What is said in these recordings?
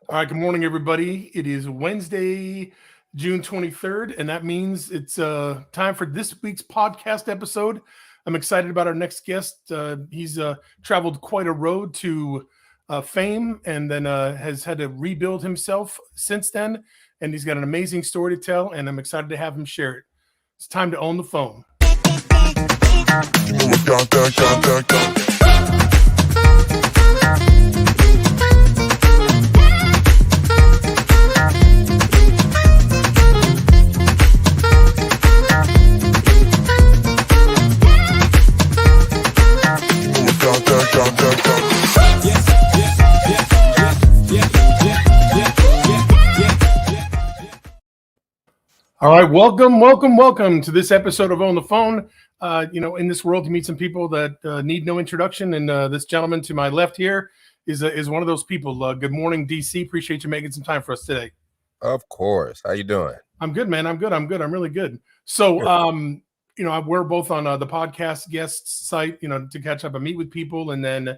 All right, good morning, everybody. It is Wednesday, June 23rd, and that means it's time for this week's podcast episode. I'm excited about our next guest. He's traveled quite a road to fame and then has had to rebuild himself since then, and he's got an amazing story to tell, and I'm excited to have him share it. It's time to own the phone. All right, welcome to this episode of On the Phone. In this world, you meet some people that need no introduction, and this gentleman to my left here is one of those people. Good morning, DC. Appreciate you making some time for us today. Of course. How you doing? I'm good, man. I'm good. I'm really good. So, we're both on the podcast guests site, to catch up and meet with people, and then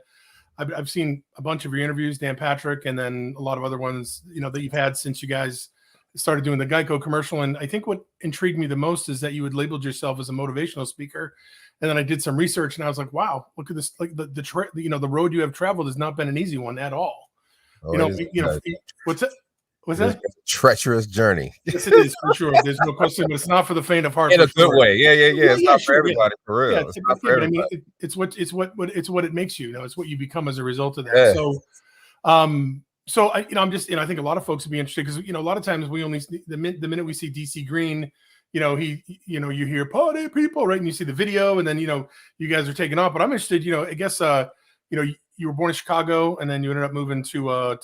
I've seen a bunch of your interviews, Dan Patrick, and then a lot of other ones, that you've had since you guys started doing the Geico commercial. And I think what intrigued me the most is that you had labeled yourself as a motivational speaker. And then I did some research and I was like, wow, look at this. Like the road you have traveled has not been an easy one at all. What's that? What's that? A treacherous journey. Yes, it is for sure. There's no question, but it's not for the faint of heart. In a good way. Yeah. It's not for everybody, for real. Yeah, it's not for everybody. I mean, it's what it makes you. It's what you become as a result of that. Yeah. So I think a lot of folks would be interested because a lot of times we only the minute we see DC Green, you hear party people, right? And you see the video, and then you guys are taking off. But I'm interested, I guess you were born in Chicago, and then you ended up moving to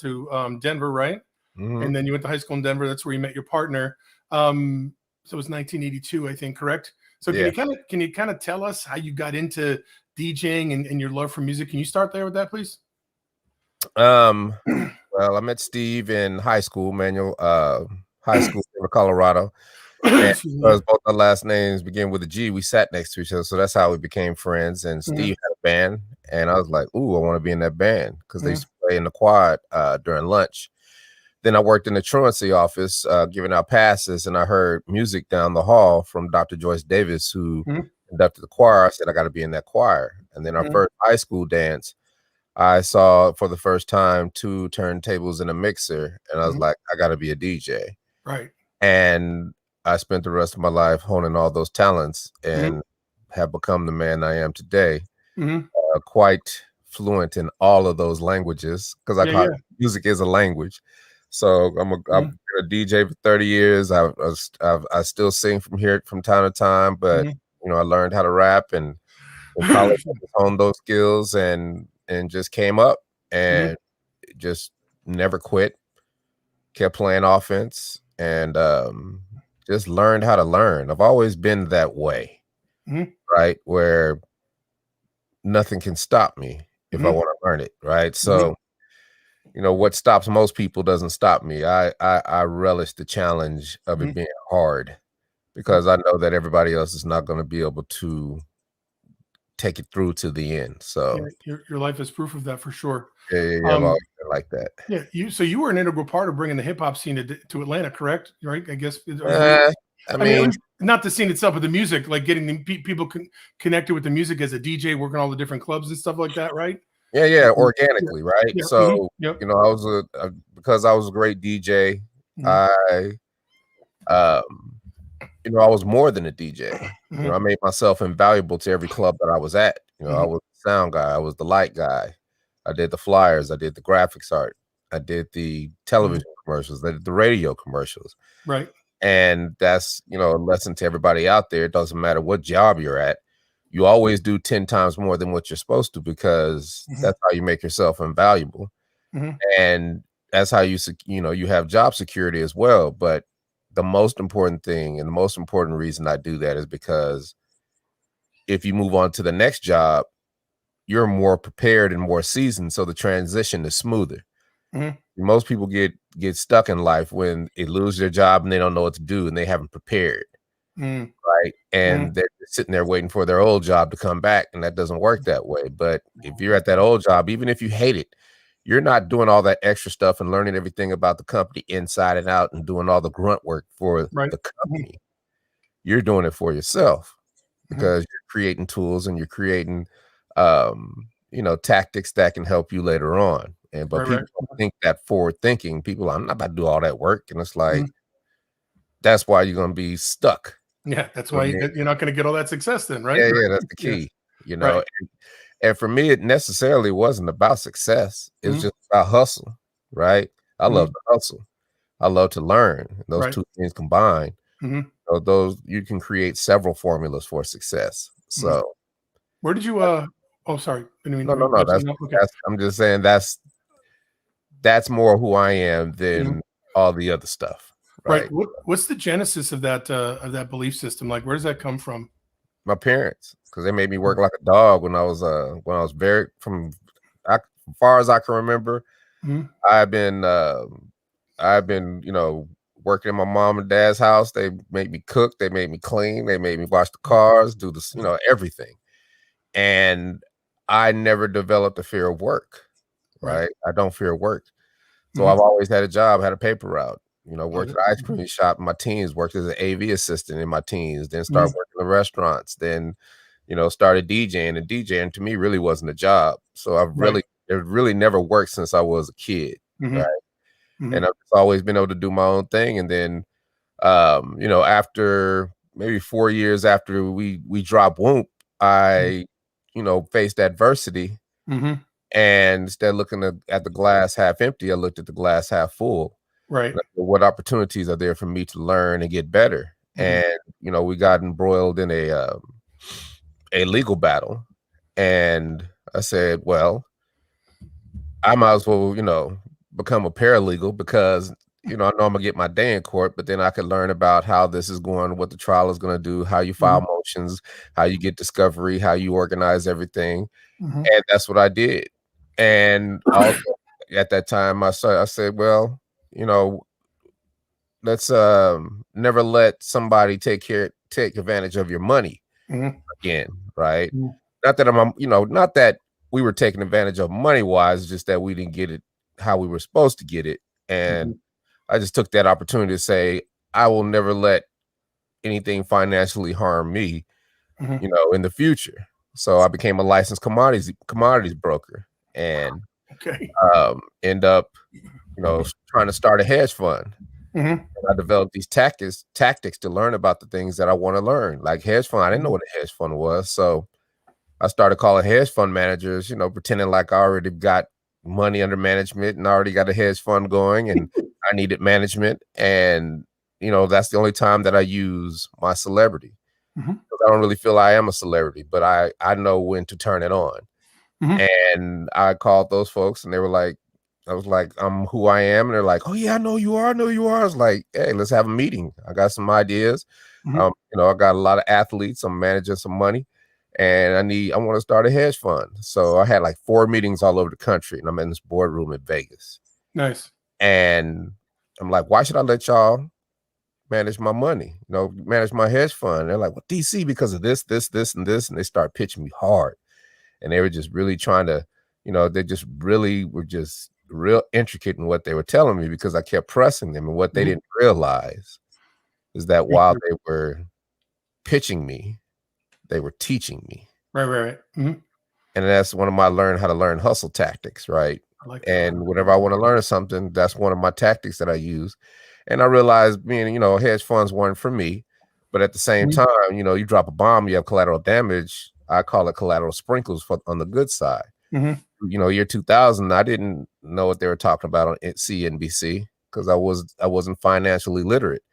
Denver, right? Mm-hmm. And then you went to high school in Denver. That's where you met your partner. So it was 1982, I think, correct? So can you kind of tell us how you got into DJing and your love for music? Can you start there with that, please? Well, I met Steve in high school, Manual High School in Colorado. And because both our last names begin with a G, we sat next to each other. So that's how we became friends. And Steve had a band. And I was like, ooh, I want to be in that band because they used to play in the quad during lunch. Then I worked in the truancy office giving out passes. And I heard music down the hall from Dr. Joyce Davis, who conducted the choir. I said, I got to be in that choir. And then our first high school dance, I saw for the first time 2 turntables and a mixer, and I was like, I got to be a DJ. Right. And I spent the rest of my life honing all those talents and have become the man I am today. Quite fluent in all of those languages because music is a language. So I've been a DJ for 30 years. I still sing from time to time, but I learned how to rap and in college honed those skills and just came up and just never quit, kept playing offense and just learned how to learn. I've always been that way, right? Where nothing can stop me if I want to learn it, right? So, what stops most people doesn't stop me. I relish the challenge of it being hard because I know that everybody else is not going to be able to take it through to the end. So your life is proof of that for sure. Yeah, I've always been like that. Yeah, you were an integral part of bringing the hip hop scene to Atlanta, correct? Right? I guess. I mean, not the scene itself, but the music, like getting the people connected with the music as a DJ, working all the different clubs and stuff like that, right? Yeah, organically, right? Yeah. So because I was a great DJ, I was more than a DJ. I made myself invaluable to every club that I was at. I was the sound guy. I was the light guy. I did the flyers. I did the graphics art. I did the television commercials. I did the radio commercials. Right. And that's, a lesson to everybody out there. It doesn't matter what job you're at. You always do 10 times more than what you're supposed to because that's how you make yourself invaluable. And that's how you have job security as well. But the most important thing and the most important reason I do that is because if you move on to the next job, you're more prepared and more seasoned. So the transition is smoother. Most people get stuck in life when they lose their job and they don't know what to do and they haven't prepared. Right. And they're sitting there waiting for their old job to come back. And that doesn't work that way. But if you're at that old job, even if you hate it, you're not doing all that extra stuff and learning everything about the company inside and out and doing all the grunt work for the company. You're doing it for yourself because you're creating tools and you're creating, tactics that can help you later on. But people don't think that forward thinking. People, I'm not about to do all that work. And it's like, that's why you're going to be stuck. Yeah, that's why you're not going to get all that success then, right? Yeah, that's the key. And for me, it necessarily wasn't about success. It was just about hustle, right? I love to hustle. I love to learn. Those two things combined, those you can create several formulas for success. So, where did you? Oh, sorry. No. I'm just saying that's more who I am than all the other stuff. Right. What's the genesis of that belief system? Like, where does that come from? My parents, because they made me work like a dog when I was very as far as I can remember. I've been working in my mom and dad's house. They made me cook, they made me clean, they made me wash the cars, do this, everything. And I never developed a fear of work. Right. I don't fear work. So I've always had a job, had a paper route. Worked at an ice cream shop in my teens, worked as an AV assistant in my teens, then started working in restaurants, then, started DJing. And DJing to me really wasn't a job. So it really never worked since I was a kid. Right. And I've always been able to do my own thing. And then, after maybe 4 years after we dropped Whoomp, I, faced adversity. And instead of looking at the glass half empty, I looked at the glass half full. Right. What opportunities are there for me to learn and get better? And we got embroiled in a legal battle, and I said, well, I might as well become a paralegal because I know I'm gonna get my day in court, but then I could learn about how this is going, what the trial is going to do, how you file motions, how you get discovery, how you organize everything. And that's what I did. And also at that time I said, well, let's never let somebody take advantage of your money again, right? Not that not that we were taking advantage of money wise, just that we didn't get it how we were supposed to get it. And I just took that opportunity to say, I will never let anything financially harm me, in the future. So I became a licensed commodities broker and end up trying to start a hedge fund. And I developed these tactics to learn about the things that I want to learn, like hedge fund. I didn't know what a hedge fund was. So I started calling hedge fund managers, pretending like I already got money under management and I already got a hedge fund going and I needed management. And, that's the only time that I use my celebrity. I don't really feel I am a celebrity, but I know when to turn it on. And I called those folks and they were like, I was like, I'm who I am. And they're like, oh yeah, I know you are. I was like, hey, let's have a meeting. I got some ideas. I got a lot of athletes. I'm managing some money and I want to start a hedge fund. So I had like 4 meetings all over the country and I'm in this boardroom in Vegas. Nice. And I'm like, why should I let y'all manage my money, manage my hedge fund? They're like, well, DC, because of this, and this. And they start pitching me hard. And they were just really trying to, they just really were just real intricate in what they were telling me because I kept pressing them. And what they didn't realize is that while they were pitching me, they were teaching me. Right. And that's one of my learn how to learn hustle tactics, right? I like that. And whenever I want to learn something, that's one of my tactics that I use. And I realized being, hedge funds weren't for me. But at the same time, you drop a bomb, you have collateral damage. I call it collateral sprinkles on the good side. Year 2000, I didn't know what they were talking about on CNBC because I wasn't financially literate.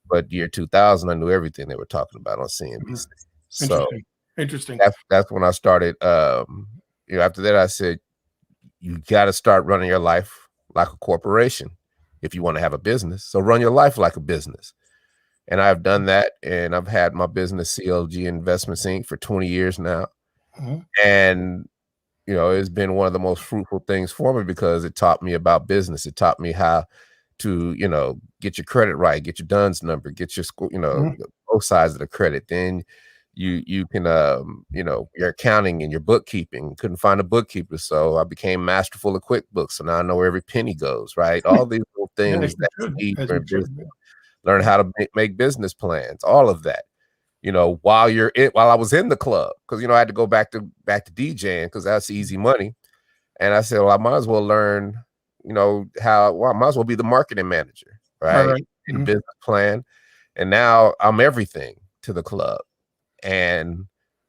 But year 2000, I knew everything they were talking about on CNBC. So interesting. That's when I started. After that, I said, you got to start running your life like a corporation if you want to have a business. So run your life like a business. And I've done that. And I've had my business CLG Investments Inc. for 20 years now. And, it's been one of the most fruitful things for me because it taught me about business. It taught me how to, get your credit right, get your DUNS number, get your score, both sides of the credit. Then you can your accounting and your bookkeeping. Couldn't find a bookkeeper, so I became masterful of QuickBooks. So now I know where every penny goes, right? All these little things that you need for business. Learn how to make business plans, all of that. While I was in the club, because I had to go back to DJing because that's easy money. And I said, well, I might as well learn, I might as well be the marketing manager, right? And business plan. And now I'm everything to the club. And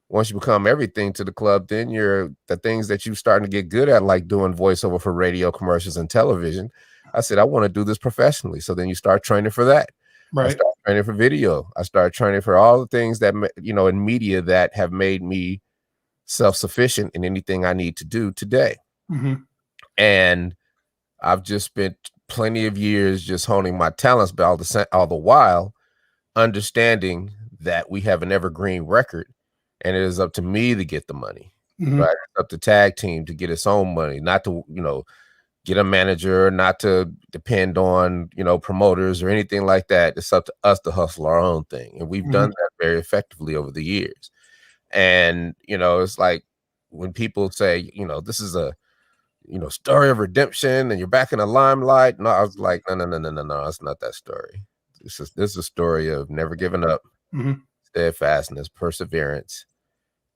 once you become everything to the club, then the things that you're starting to get good at, like doing voiceover for radio commercials and television. I said, I want to do this professionally. So then you start training for that. I started training for video. I started training for all the things that, in media that have made me self-sufficient in anything I need to do today. And I've just spent plenty of years just honing my talents, but all the while understanding that we have an evergreen record and it is up to me to get the money, right? It's up to tag team to get its own money, not to, get a manager, not to depend on, promoters or anything like that. It's up to us to hustle our own thing. And we've done that very effectively over the years. And, it's like when people say, this is a, story of redemption and you're back in the limelight. No, I was like, no, it's not that story. This is a story of never giving up, steadfastness, perseverance,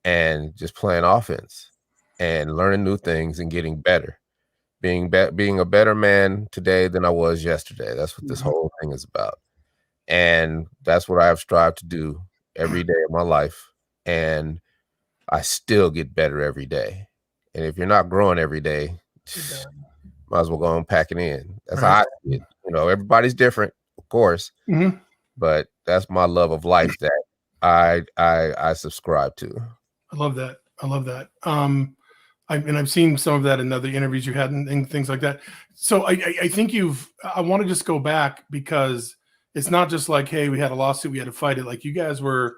and just playing offense and learning new things and getting better. Being a better man today than I was yesterday. That's what this whole thing is about. And that's what I have strived to do every day of my life. And I still get better every day. And if you're not growing every day, might as well go and pack it in. That's how I see it. Everybody's different, of course, but that's my love of life that I subscribe to. I love that. I've seen some of that in other interviews you had and things like that. So I think I want to just go back because it's not just like, hey, we had a lawsuit, we had to fight it. Like you guys were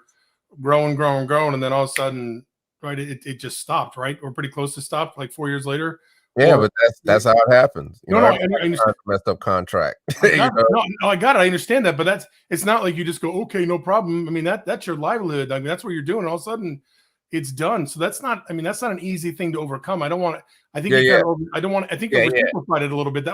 growing, and then all of a sudden, right, it just stopped, right? We're pretty close to stop, like 4 years later. Yeah, but that's how it happens. I understand. Messed up contract. No, I got it. I understand that, but it's not like you just go, okay, no problem. I mean, that's your livelihood. I mean, that's what you're doing. All of a sudden, it's done. So that's not an easy thing to overcome. I don't want to. I think you oversimplified it a little bit.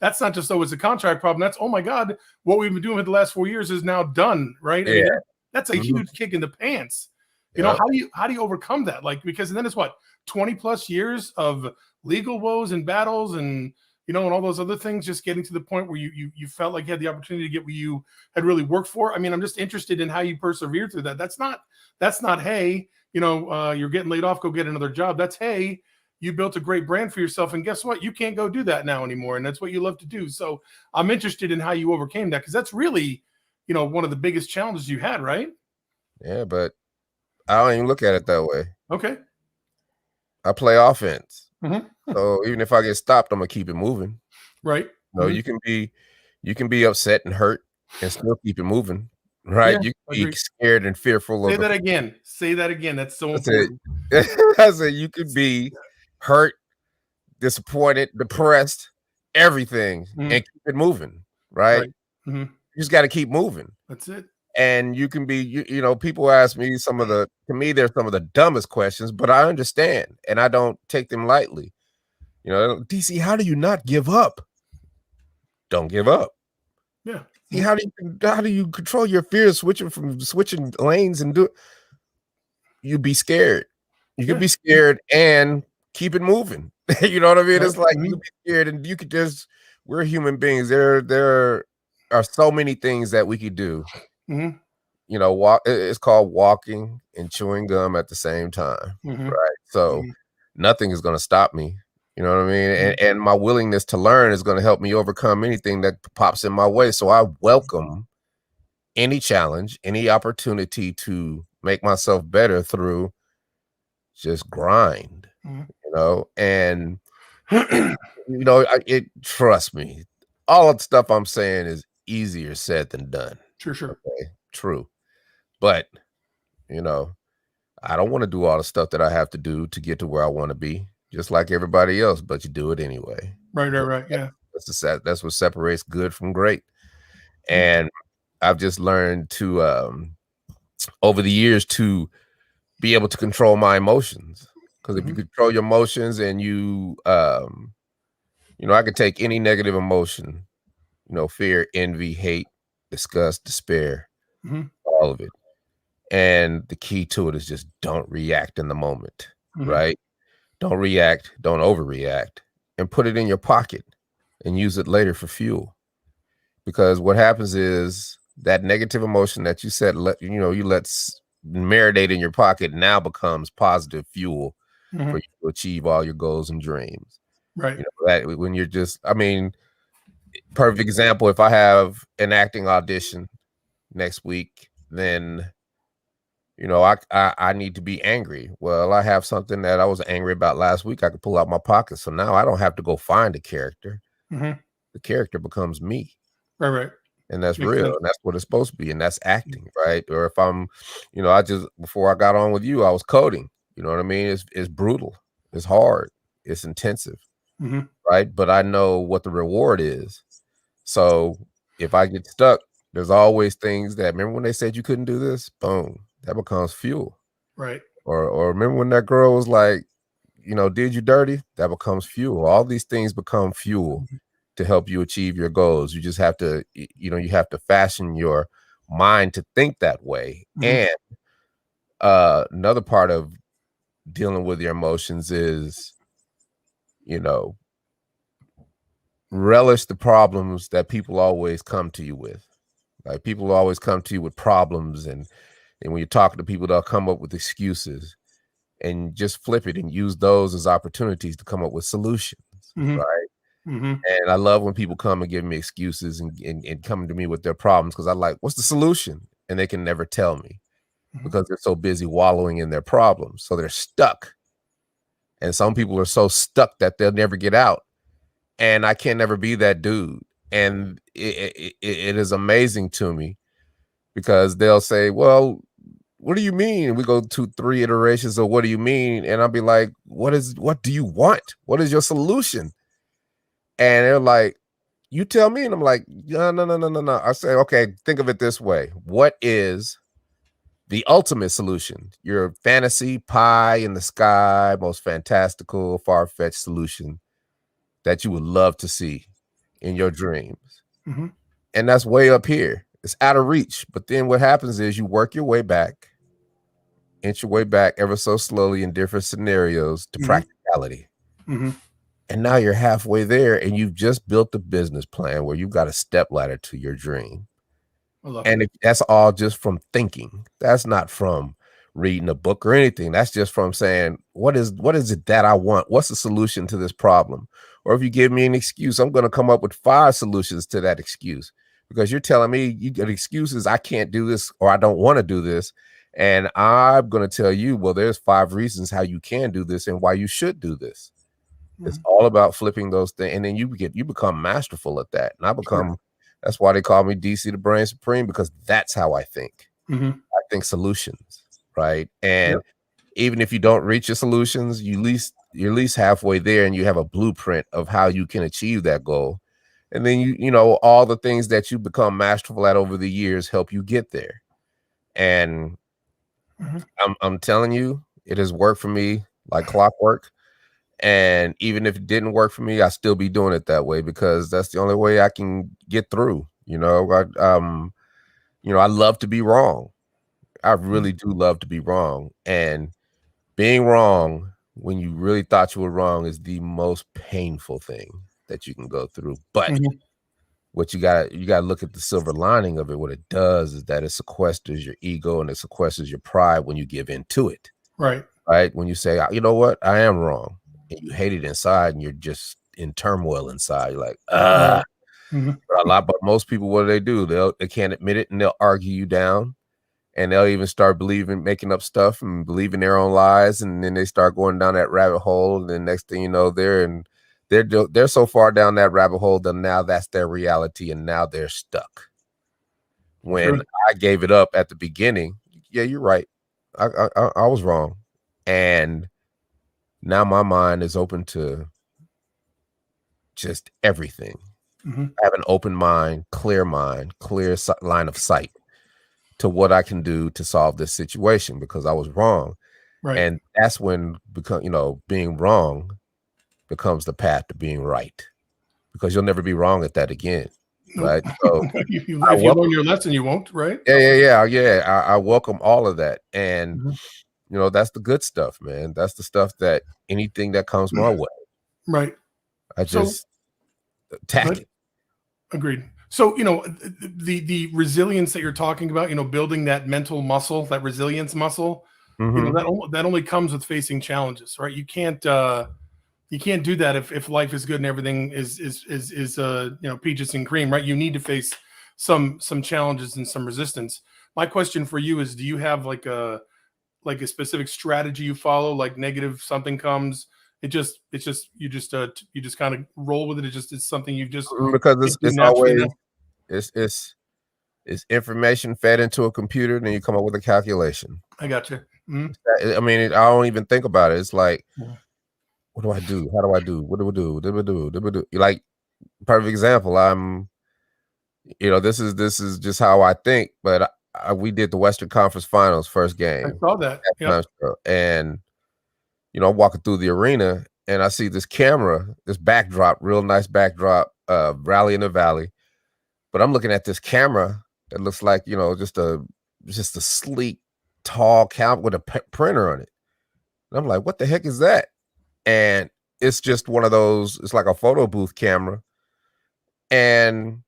That's not just it's a contract problem. That's, oh my God, what we've been doing for the last 4 years is now done, right? I mean, that's a huge kick in the pants. How do you overcome that? Like, because then it's what, 20 plus years of legal woes and battles and and all those other things, just getting to the point where you felt like you had the opportunity to get what you had really worked for. I mean, I'm just interested in how you persevere through that. That's not hey, you're getting laid off, go get another job. That's, hey, you built a great brand for yourself, and guess what? You can't go do that now anymore, and that's what you love to do. So I'm interested in how you overcame that, because that's really, one of the biggest challenges you had, right? Yeah, but I don't even look at it that way. Okay. I play offense. So even if I get stopped, I'm gonna keep it moving. Right. You can be upset and hurt and still keep it moving. Right. You can be scared and fearful. Say that again. That's so important. I said you could be hurt, disappointed, depressed, everything, and keep it moving. Right. You just got to keep moving. That's it. And you can be, people ask me to me, they're some of the dumbest questions, but I understand and I don't take them lightly. DC, how do you not give up? Don't give up. Yeah. See, how do you control your fears switching lanes and do it? You be scared. You can be scared and keep it moving. You know what I mean? It's like you be scared and you could we're human beings. There are so many things that we could do. It's called walking and chewing gum at the same time, right? So nothing is going to stop me. You know what I mean? And my willingness to learn is going to help me overcome anything that pops in my way. So I welcome any challenge, any opportunity to make myself better through just grind, and trust me, all of the stuff I'm saying is easier said than done. Sure. Okay? True. But, I don't want to do all the stuff that I have to do to get to where I want to be, just like everybody else, but you do it anyway. Right. Yeah. That's what separates good from great. And I've just learned to over the years to be able to control my emotions. Because if you control your emotions and you know, I could take any negative emotion, you know, fear, envy, hate, disgust, despair, all of it. And the key to it is just don't react in the moment, right? Don't react, don't overreact, and put it in your pocket and use it later for fuel. Because what happens is that negative emotion that you said, you know, you let marinate in your pocket now becomes positive fuel for you to achieve all your goals and dreams. Right. You know, that when you're just, I mean, perfect example, if I have an acting audition next week, then, you know, I need to be angry. Well, I have something that I was angry about last week. I could pull out my pocket. So now I don't have to go find a character. The character becomes me. Right. And that's real. And that's what it's supposed to be. And that's acting, right? Or if I'm, you know, before I got on with you, I was coding. You know what I mean? It's brutal. It's hard. It's intensive. Right. But I know what the reward is. So if I get stuck, there's always things that, remember when they said you couldn't do this? Boom. That becomes fuel. Right. Or remember when that girl was like, you know, did you dirty? That becomes fuel. All these things become fuel to help you achieve your goals. You just have to, you know, you have to fashion your mind to think that way. And another part of dealing with your emotions is, you know, relish the problems that people always come to you with. Like people always come to you with problems, and when you're talking to people, they'll come up with excuses, and just flip it and use those as opportunities to come up with solutions, right? And I love when people come and give me excuses and come to me with their problems, because I like, what's the solution? And they can never tell me because they're so busy wallowing in their problems. So they're stuck. And some people are so stuck that they'll never get out. And I can never be that dude. And it is amazing to me because they'll say, well, what do you mean? We go 2-3 iterations of what do you mean? And I'll be like, what do you want? What is your solution? And they're like, you tell me. And I'm like, no. I say, okay, think of it this way. What is the ultimate solution? Your fantasy pie in the sky, most fantastical, far-fetched solution that you would love to see in your dreams. And that's way up here. It's out of reach. But then what happens is you work your way back, inch your way back ever so slowly in different scenarios to practicality. And now you're halfway there, and you've just built a business plan where you've got a step ladder to your dream. And that's all just from thinking. That's not from reading a book or anything. That's just from saying, what is it that I want? What's the solution to this problem? Or if you give me an excuse, I'm going to come up with 5 solutions to that excuse, because you're telling me you get excuses. I can't do this, or I don't want to do this. And I'm going to tell you, well, there's 5 reasons how you can do this and why you should do this. It's all about flipping those things. And then you become masterful at that. And that's why they call me DC the Brain Supreme, because that's how I think. I think solutions, right? And even if you don't reach your solutions, you're at least halfway there, and you have a blueprint of how you can achieve that goal. And then you know, all the things that you become masterful at over the years help you get there. And I'm telling you, it has worked for me like clockwork. And even if it didn't work for me, I still be doing it that way, because that's the only way I can get through. You know, I love to be wrong. I really do love to be wrong. And being wrong when you really thought you were wrong is the most painful thing that you can go through. But what you gotta look at the silver lining of it. What it does is that it sequesters your ego and it sequesters your pride when you give in to it. Right. When you say, you know what, I am wrong. And you hate it inside, and you're just in turmoil inside. You're like, but most people, what do? They can't admit it, and they'll argue you down, and they'll even start making up stuff and believing their own lies, and then they start going down that rabbit hole. And then next thing you know, they're so far down that rabbit hole that now that's their reality, and now they're stuck. When I gave it up at the beginning, yeah, you're right, I was wrong, and now my mind is open to just everything. I have an open mind, clear line of sight to what I can do to solve this situation because I was wrong. Right. And that's when being wrong becomes the path to being right, because you'll never be wrong at that again. Nope. Right. So if you learn your lesson, you won't, right? Yeah. I welcome all of that. And that's the good stuff, man. That's the stuff that anything that comes my way. Right. I just attack it. Agreed. So, the resilience that you're talking about, building that mental muscle, that resilience muscle, that only comes with facing challenges, right? You can't do that if life is good and everything is peaches and cream, right? You need to face some challenges and some resistance. My question for you is, do you have like a specific strategy you follow? Like negative something comes, you just kind of roll with it. It's something you just, because it's always it's information fed into a computer, and then you come up with a calculation. I got you. I mean, I don't even think about it. It's like, what do I do? How do I do? What do we do? What do we do? Like, perfect example. This is just how I think. But we did the Western Conference Finals first game. I saw that. Yep. And I'm walking through the arena, and I see this camera, this backdrop, real nice backdrop, Rally in the Valley. But I'm looking at this camera that looks like just a sleek, tall camera with a printer on it. And I'm like, what the heck is that? And it's just one of those. It's like a photo booth camera, and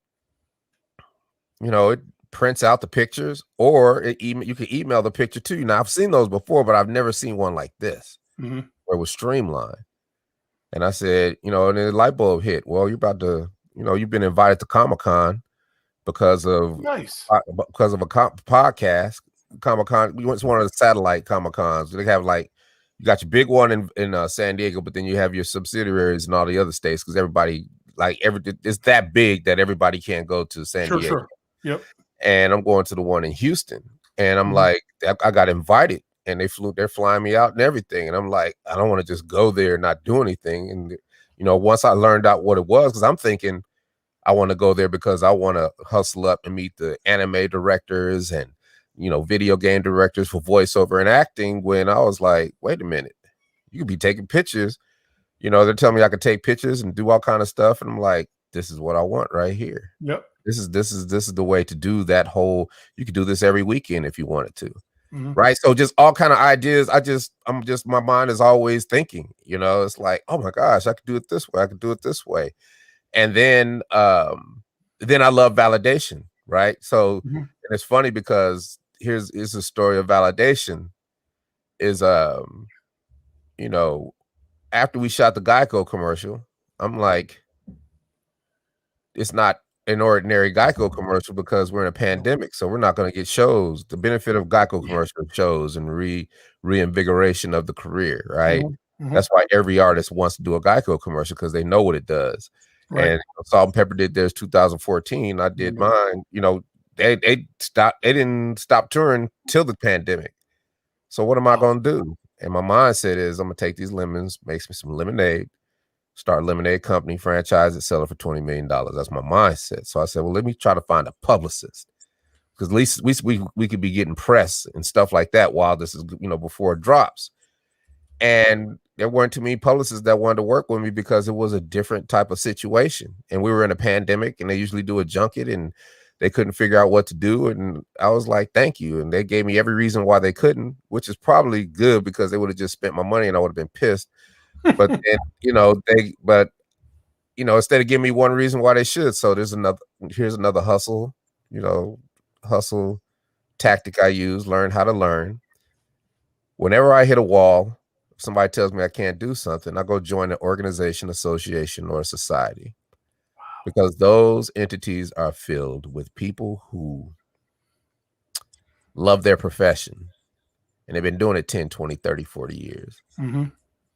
it prints out the pictures, or you can email the picture to you. Now, I've seen those before, but I've never seen one like this, where it was streamlined. And I said, and then the light bulb hit. Well, you're about to, you've been invited to Comic-Con because of a podcast. Comic-Con, it's one of the satellite Comic-Cons. They have you got your big one in San Diego, but then you have your subsidiaries in all the other states, because everybody it's that big that everybody can't go to San Diego. Sure. Yep. And I'm going to the one in Houston, and I'm like, I got invited, and they're flying me out and everything. And I'm like, I don't want to just go there and not do anything. And, once I learned out what it was, because I'm thinking I want to go there because I want to hustle up and meet the anime directors and, video game directors for voiceover and acting, when I was like, wait a minute, you could be taking pictures. They're telling me I could take pictures and do all kind of stuff. And I'm like, this is what I want right here. Yep. This is the way to do that whole. You could do this every weekend if you wanted to, right? So just all kind of ideas. My mind is always thinking. It's like, oh my gosh, I could do it this way. I could do it this way, and then I love validation, right? So and it's funny because here's a story of validation. Is after we shot the Geico commercial, I'm like, it's not an ordinary Geico commercial because we're in a pandemic, so we're not going to get shows. The benefit of Geico commercial shows and reinvigoration of the career, right? That's why every artist wants to do a Geico commercial, because they know what it does. Right. And Salt and Pepper did theirs 2014. I did mine. They didn't stop touring till the pandemic. So what am I going to do? And my mindset is, I'm going to take these lemons, make me some lemonade, start a lemonade company, franchise it, sell it for $20 million. That's my mindset. So I said, well, let me try to find a publicist, because at least we could be getting press and stuff like that while this is, before it drops. And there weren't too many publicists that wanted to work with me because it was a different type of situation. And we were in a pandemic, and they usually do a junket, and they couldn't figure out what to do. And I was like, thank you. And they gave me every reason why they couldn't, which is probably good, because they would have just spent my money and I would have been pissed. But then, instead of giving me one reason why they should. So here's another hustle tactic I use, learn how to learn. Whenever I hit a wall, if somebody tells me I can't do something, I go join an organization, association, or a society. Because those entities are filled with people who love their profession, and they've been doing it 10, 20, 30, 40 years.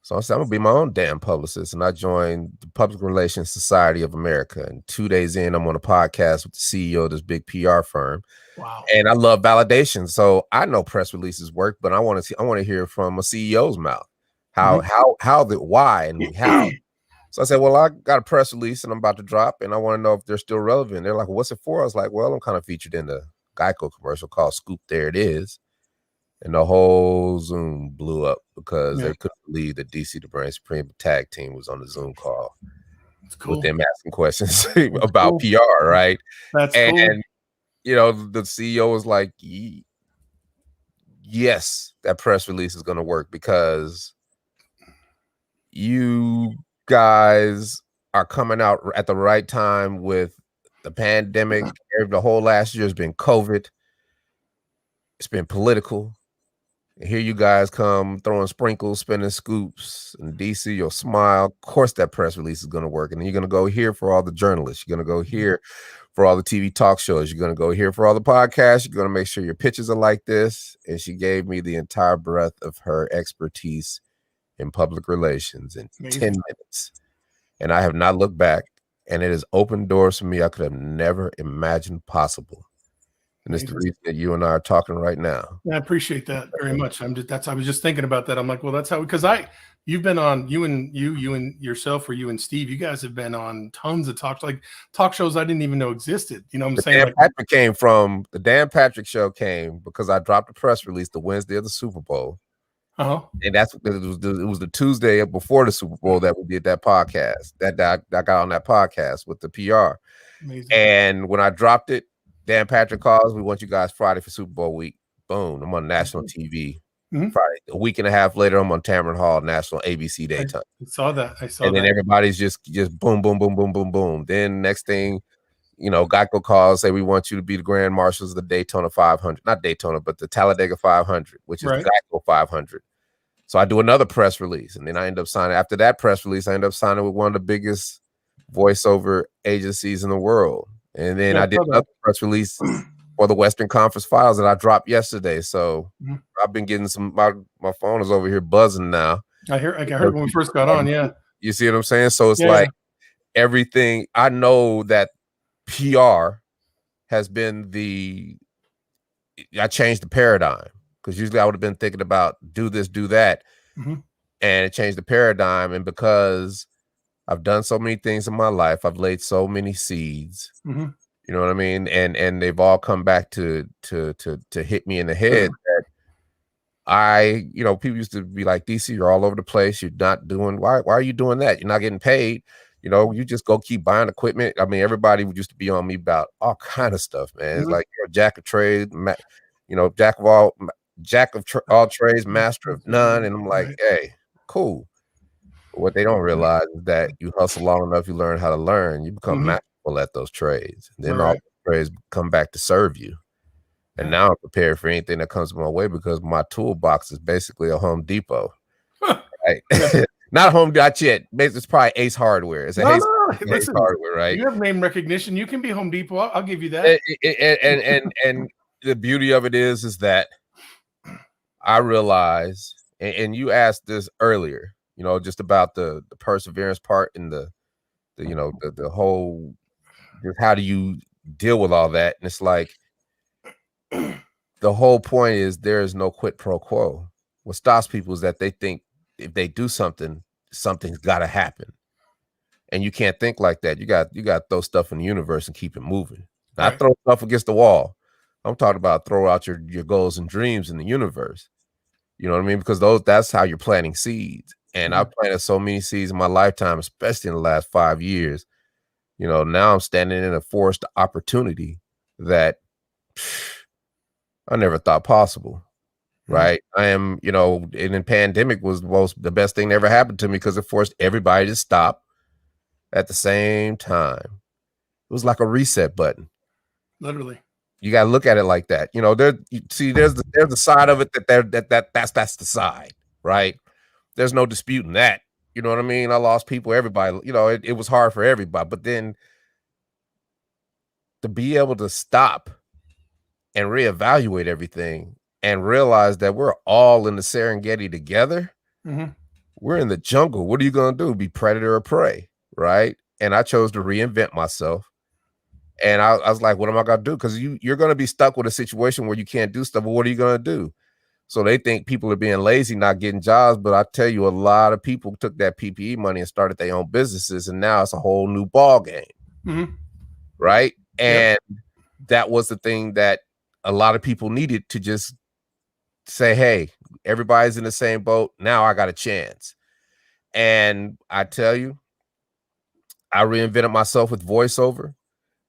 So I said, I'm going to be my own damn publicist. And I joined the Public Relations Society of America. And 2 days in, I'm on a podcast with the CEO of this big PR firm. Wow. And I love validation. So I know press releases work, but I want to hear from a CEO's mouth. Why and how. So I said, well, I got a press release and I'm about to drop, and I want to know if they're still relevant. They're like, well, what's it for? I was like, well, I'm kind of featured in the Geico commercial called Scoop There It Is. And the whole Zoom blew up because they couldn't believe that DC the Brand Supreme tag team was on the Zoom call with them asking questions about PR, right? That's cool. You know, the CEO was like, yes, that press release is going to work because you guys are coming out at the right time with the pandemic. The whole last year has been COVID. It's been political. And here you guys come throwing sprinkles, spinning scoops, and DC, you'll smile. Of course, that press release is going to work. And then you're going to go here for all the journalists. You're going to go here for all the TV talk shows. You're going to go here for all the podcasts. You're going to make sure your pitches are like this. And she gave me the entire breadth of her expertise in public relations in 10 minutes. And I have not looked back. And it has opened doors for me I could have never imagined possible. And it's the reason that you and I are talking right now. I appreciate that very much. I was just thinking about that. I'm like, well, that's how, because you've been on, you and yourself, or you and Steve, you guys have been on tons of talk shows I didn't even know existed. You know what I'm saying? The Dan Patrick show came because I dropped a press release the Wednesday of the Super Bowl. And it was the Tuesday before the Super Bowl that we did that podcast. That I got on that podcast with the PR. Amazing. And when I dropped it, Dan Patrick calls, we want you guys Friday for Super Bowl week. Boom, I'm on national TV. Friday. A week and a half later, I'm on Tamron Hall, national ABC daytime. I saw that. And then everybody's just boom, boom, boom, boom, boom, boom. Then next thing, you know, Geico calls, say we want you to be the grand marshals of the Daytona 500. Not Daytona, but the Talladega 500, which is the Geico 500. So I do another press release. And then I end up signing, after that press release, I end up signing with one of the biggest voiceover agencies in the world. And then I did another press release for the Western Conference Finals that I dropped yesterday. So I've been getting my phone is over here buzzing now. I heard when we first got on. Yeah. You see what I'm saying? So it's like everything. I know that PR has been I changed the paradigm, because usually I would have been thinking about do this, do that. And it changed the paradigm. And because I've done so many things in my life, I've laid so many seeds, you know what I mean? And they've all come back to hit me in the head that you know, people used to be like, DC, you're all over the place. You're not doing, why are you doing that? You're not getting paid. You know, you just go keep buying equipment. I mean, everybody used to be on me about all kind of stuff, man. It's like, you're a jack of trades, you know, jack of all trades, master of none. And I'm like, hey, cool. What they don't realize is that you hustle long enough, you learn how to learn, you become masterful at those trades. And then all the trades come back to serve you. And now I'm prepared for anything that comes my way, because my toolbox is basically a Home Depot. Right? Not Home Depot yet. It's probably Ace Hardware. It's Ace Hardware, right? You have name recognition. You can be Home Depot. I'll give you that. And the beauty of it is that I realize, and you asked this earlier, you know, just about the perseverance part and the you know, the whole, just how do you deal with all that? And it's like, the whole point is there is no quid pro quo. What stops people is that they think if they do something, something's got to happen. And you can't think like that. You got to throw stuff in the universe and keep it moving. Not throw stuff against the wall. I'm talking about throw out your goals and dreams in the universe. You know what I mean? Because that's how you're planting seeds. And I've planted so many seeds in my lifetime, especially in the last 5 years. You know, now I'm standing in a forest opportunity that I never thought possible. Right. I am, you know, and the pandemic was the best thing that ever happened to me, because it forced everybody to stop at the same time. It was like a reset button. Literally. You got to look at it like that. You know, there's the side of it that's the side, right? There's no disputing that. You know what I mean? I lost people, everybody, you know, it was hard for everybody. But then to be able to stop and reevaluate everything and realize that we're all in the Serengeti together. We're in the jungle. What are you going to do? Be predator or prey, right? And I chose to reinvent myself. And I was like, what am I going to do? Because you're going to be stuck with a situation where you can't do stuff. But what are you going to do? So they think people are being lazy, not getting jobs. But I tell you, a lot of people took that PPE money and started their own businesses. And now it's a whole new ball game. Right. And that was the thing that a lot of people needed to just say, hey, everybody's in the same boat. Now I got a chance. And I tell you, I reinvented myself with voiceover,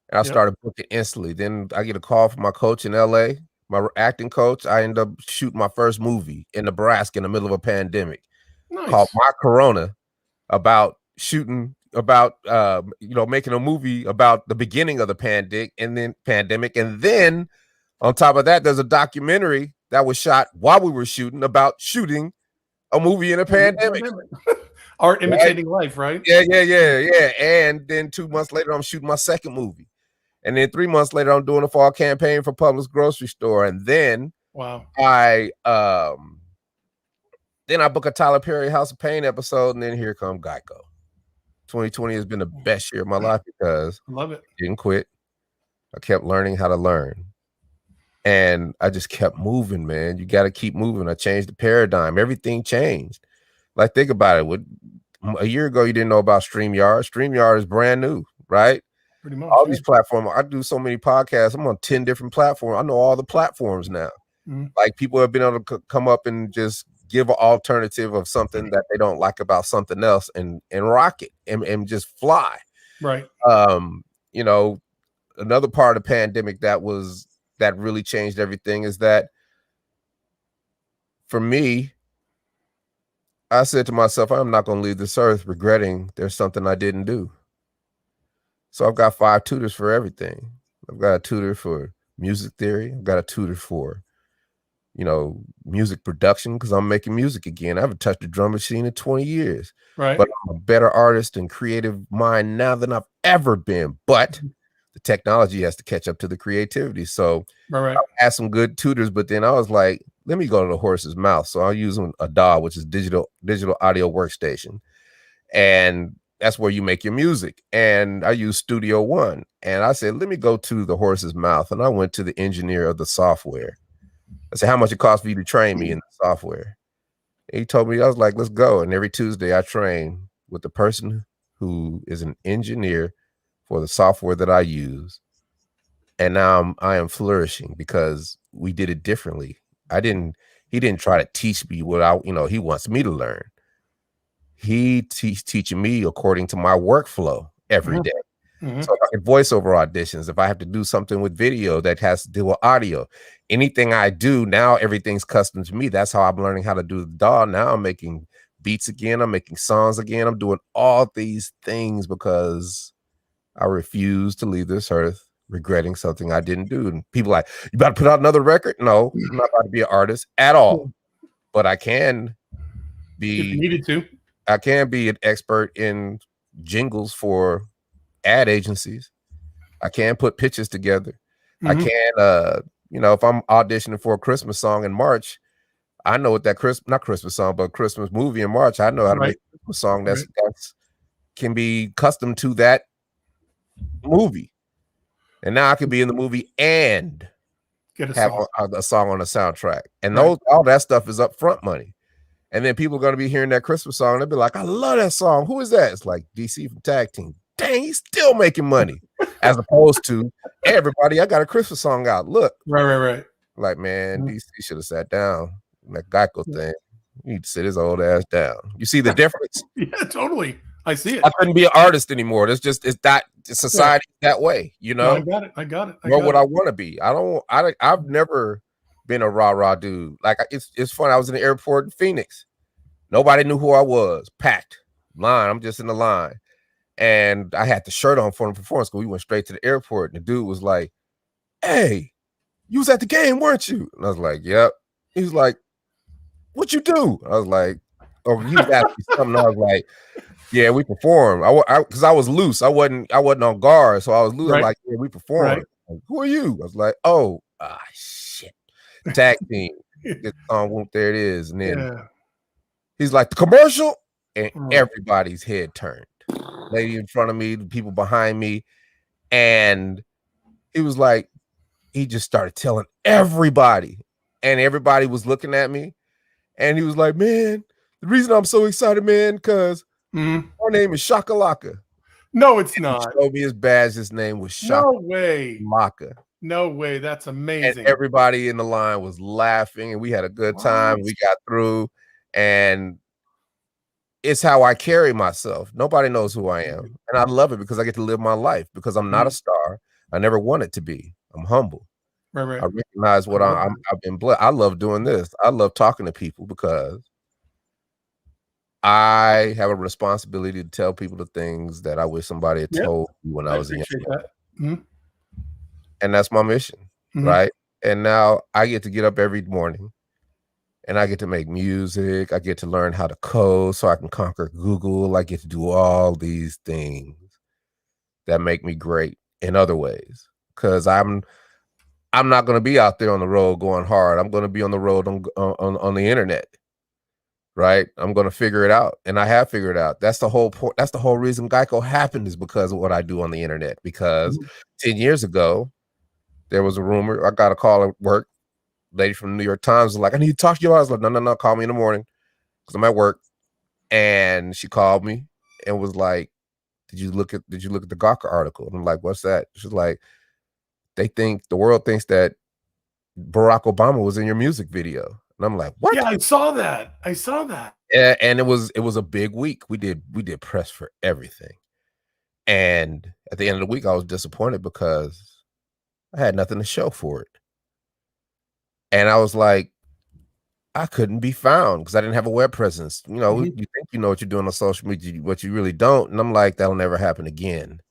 and I started booking instantly. Then I get a call from my coach in LA, my acting coach. I end up shooting my first movie in Nebraska in the middle of a pandemic called My Corona, about shooting about making a movie about the beginning of the pandemic. And then on top of that, there's a documentary that was shot while we were shooting about shooting a movie in a pandemic. Art imitating life, right? Yeah. And then 2 months later, I'm shooting my second movie. And then 3 months later, I'm doing a fall campaign for Publix grocery store. And then I book a Tyler Perry House of Pain episode, and then here come Geico. 2020 has been the best year of my life because I love it. I didn't quit. I kept learning how to learn. And I just kept moving, man. You got to keep moving. I changed the paradigm. Everything changed. Like, think about it. A year ago, you didn't know about StreamYard. StreamYard is brand new, right? Pretty much. All these platforms. I do so many podcasts. I'm on 10 different platforms. I know all the platforms now. Like, people have been able to come up and just give an alternative of something that they don't like about something else and rock it and just fly. Right. Another part of the pandemic that really changed everything is that for me, I said to myself, I'm not going to leave this earth regretting there's something I didn't do. So I've got 5 tutors for everything. I've got a tutor for music theory. I've got a tutor for music production, because I'm making music again. I haven't touched a drum machine in 20 years. Right. But I'm a better artist and creative mind now than I've ever been. But the technology has to catch up to the creativity. So I had some good tutors, but then I was like, let me go to the horse's mouth. So I'll use a DAW, which is digital audio workstation. And that's where you make your music. And I use Studio One. And I said, let me go to the horse's mouth. And I went to the engineer of the software. I said, how much it costs for you to train me in the software? And he told me, I was like, let's go. And every Tuesday I train with the person who is an engineer for the software that I use. And now I am flourishing because we did it differently. He didn't try to teach me what he wants me to learn. He teaching me according to my workflow every day. So I can voiceover auditions, if I have to do something with video that has to do with audio, anything I do now, everything's custom to me. That's how I'm learning how to do the DAW. Now I'm making beats again. I'm making songs again. I'm doing all these things because I refuse to leave this earth regretting something I didn't do. And people are like, you about to put out another record? No, I'm not about to be an artist at all. But I can be, if you needed to. I can be an expert in jingles for ad agencies. I can put pitches together. I can, if I'm auditioning for a Christmas song in March, I know what that not Christmas song, but Christmas movie in March. I know how to make a Christmas song that's can be custom to that movie. And now I can be in the movie and have a song on the soundtrack. And all that stuff is upfront money. And then people are going to be hearing that Christmas song. And they'll be like, I love that song. Who is that? It's like DC from Tag Team. Dang, he's still making money. As opposed to, hey, everybody, I got a Christmas song out. Look. Right. Like, man, DC should have sat down. That Geico thing. You need to sit his old ass down. You see the difference? Yeah, totally. I see it. I couldn't be an artist anymore. It's society that way, No, I got it. Nor would I want to be. I've never been a rah-rah dude. Like, it's funny. I was in the airport in Phoenix. Nobody knew who I was. Packed line. I'm just in the line. And I had the shirt on for the performance because we went straight to the airport. And the dude was like, hey, you was at the game, weren't you? And I was like, yep. He was like, what you do? I was like, oh, he was asking me something. I was like, yeah, we performed. Because I was loose. I wasn't on guard. So I was loose. Like, yeah, we performed. Like, who are you? I was like, shit. Tag team. This song, Whoomp, there it is. And then he's like, the commercial? And everybody's head turned. Lady in front of me, the people behind me. And he was like, he just started telling everybody. And everybody was looking at me. And he was like, man, the reason I'm so excited, man, because our name is Shakalaka. No, it's not. He showed me his badge. His name was Shakalaka. No way. No way. That's amazing. And everybody in the line was laughing, and we had a good time. We got through, and it's how I carry myself. Nobody knows who I am, and I love it because I get to live my life because I'm not a star. I never wanted to be. I'm humble. Right. I recognize what I've been blessed. I love doing this. I love talking to people because I have a responsibility to tell people the things that I wish somebody had told me when I was a young man. And that's my mission, right? And now I get to get up every morning and I get to make music. I get to learn how to code so I can conquer Google. I get to do all these things that make me great in other ways because I'm not going to be out there on the road going hard. I'm going to be on the road on the internet. Right. I'm going to figure it out. And I have figured it out. That's the whole point. That's the whole reason Geico happened is because of what I do on the internet. Because 10 years ago, there was a rumor. I got a call at work. Lady from the New York Times was like, I need to talk to you. I was like, no. Call me in the morning because I'm at work. And she called me and was like, did you look at the Gawker article? And I'm like, what's that? She's like, the world thinks that Barack Obama was in your music video. And I'm like, what? Yeah, I saw that. And it was a big week. We did press for everything. And at the end of the week, I was disappointed because I had nothing to show for it. And I was like, I couldn't be found because I didn't have a web presence. You know, you think you know what you're doing on social media, what you really don't. And I'm like, that'll never happen again.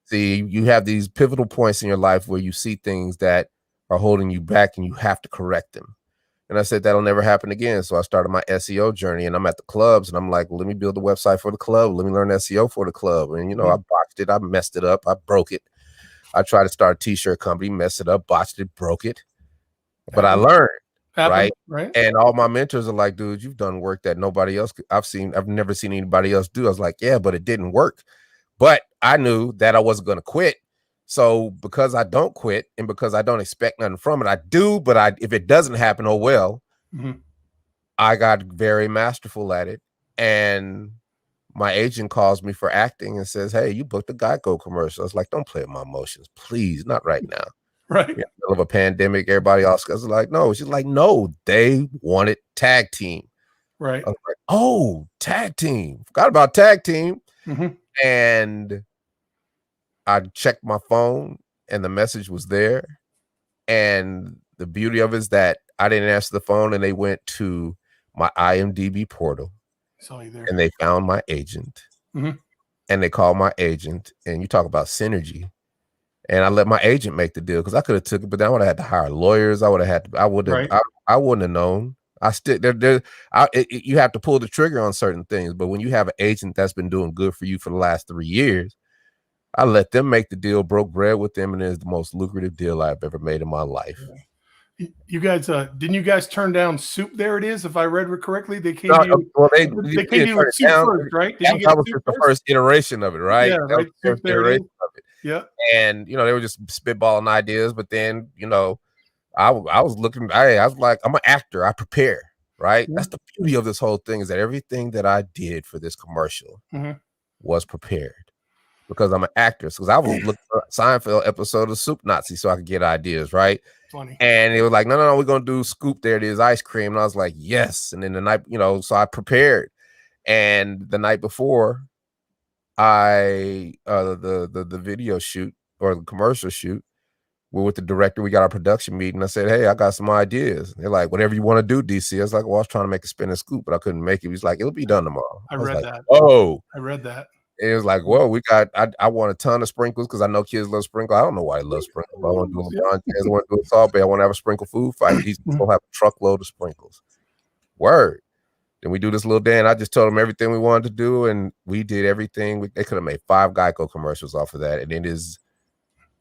See, you have these pivotal points in your life where you see things that are holding you back and you have to correct them. And I said, that'll never happen again. So I started my SEO journey and I'm at the clubs and I'm like, well, let me build a website for the club. Let me learn SEO for the club. And, you know, I botched it. I messed it up. I broke it. I tried to start a t-shirt company, messed it up, botched it, broke it. But I learned, right? And all my mentors are like, dude, you've done work that nobody else I've never seen anybody else do. I was like, yeah, but it didn't work. But I knew that I wasn't going to quit. So because I don't quit and because I don't expect nothing from it, I do. But if it doesn't happen, oh well. I got very masterful at it. And my agent calls me for acting and says, hey, you booked a Geico commercial. I was like, don't play with my emotions, please, not right now. Right. In the middle of a pandemic, everybody else was like, no. She's like, no, they wanted tag team. Right. I was like, oh, tag team. Forgot about tag team. And I checked my phone and the message was there. And the beauty of it is that I didn't answer the phone and they went to my IMDb portal. Saw you there. And they found my agent. And they called my agent. And you talk about synergy. And I let my agent make the deal because I could have took it, but then I would have had to hire lawyers. I wouldn't have known. You have to pull the trigger on certain things. But when you have an agent that's been doing good for you for the last 3 years, I let them make the deal, broke bread with them, and it's the most lucrative deal I've ever made in my life. You guys, didn't you guys turn down Soup? There it is. If I read it correctly, they came. They came to you with Soup first, right? That was just the first iteration of it, right? Yeah, right. Soup, there it is. Yeah. And you know, they were just spitballing ideas, but then you know, I was looking. I was like, I'm an actor. I prepare, right? That's the beauty of this whole thing is that everything that I did for this commercial was prepared. Because I'm an actress, because I was looking for a Seinfeld episode of Soup Nazi so I could get ideas, right? Funny. And it was like, no, we're gonna do Scoop. There it is, ice cream. And I was like, yes. And then the night, you know, so I prepared. And the night before, the video shoot or the commercial shoot, we're with the director. We got our production meeting. I said, hey, I got some ideas. They're like, whatever you want to do, DC. I was like, well, I was trying to make a spin and scoop, but I couldn't make it. He's like, it'll be done tomorrow. I read that. Oh, I read that. It was like, well, I want a ton of sprinkles because I know kids love sprinkles. I don't know why they love sprinkles. But I want to do LeBron James. I want to do a Salt Bay. I want to have a sprinkle food fight. He's going to have a truckload of sprinkles. Word. Then we do this little day, and I just told them everything we wanted to do, and we did everything. They could have made 5 Geico commercials off of that, and it is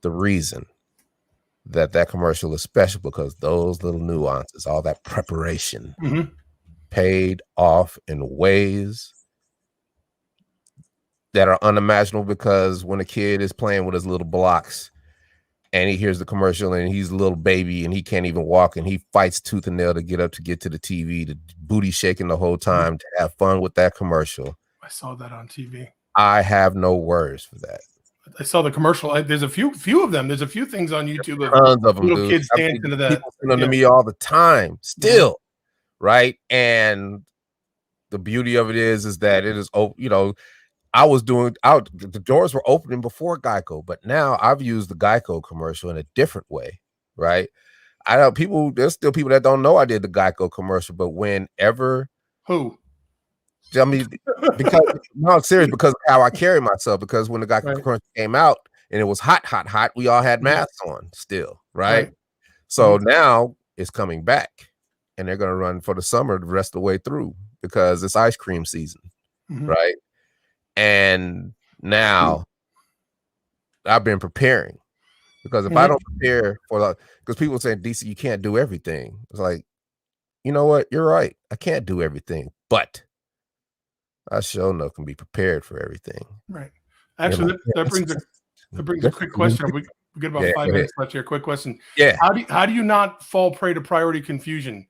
the reason that commercial is special because those little nuances, all that preparation paid off in ways that are unimaginable because when a kid is playing with his little blocks and he hears the commercial and he's a little baby and he can't even walk and he fights tooth and nail to get up to get to the TV, the booty shaking the whole time to have fun with that commercial. I saw that on TV. I have no words for that. I saw the commercial. There's a few of them. There's a few things on YouTube of tons of them, little dude. kids dancing to that. People send them to me all the time, still, right? And the beauty of it is that it is, you know, the doors were opening before Geico, but now I've used the Geico commercial in a different way, right? There's still people that don't know I did the Geico commercial, but whenever I mean, because no, I'm serious, because of how I carry myself, because when the Geico commercial came out and it was hot, we all had masks on still, right? So now it's coming back, and they're going to run for the summer the rest of the way through because it's ice cream season, right? And now I've been preparing, because if I don't prepare for, because people say, DC, you can't do everything. It's like, you know what? You're right. I can't do everything, but I sure enough can be prepared for everything. Right. Actually, that brings a quick question. We get about 5 minutes left here. Quick question. Yeah. How do you not fall prey to priority confusion?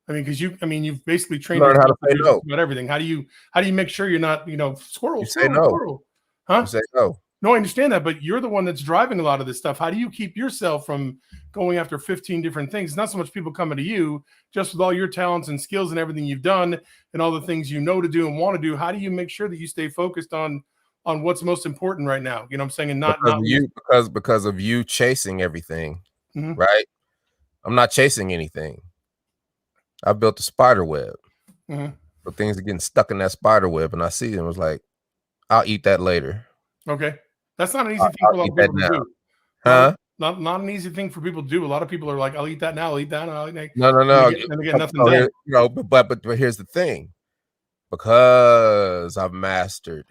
I mean, because you've basically trained Learn how to say no about everything. How do you make sure you're not, squirrel? You say no. Squirrel. Huh? You say no. No, I understand that, but you're the one that's driving a lot of this stuff. How do you keep yourself from going after 15 different things? It's not so much people coming to you, just with all your talents and skills and everything you've done and all the things you know to do and want to do. How do you make sure that you stay focused on what's most important right now? You know what I'm saying? And because of you chasing everything, right? I'm not chasing anything. I built a spider web. So things are getting stuck in that spider web, and I see them. It's like, I'll eat that later. Okay. That's not an easy thing for a lot of people to do. Huh? Not an easy thing for people to do. A lot of people are like, I'll eat that now, I'll eat that now. I'll eat that. No. And they get nothing done. But here's the thing. Because I've mastered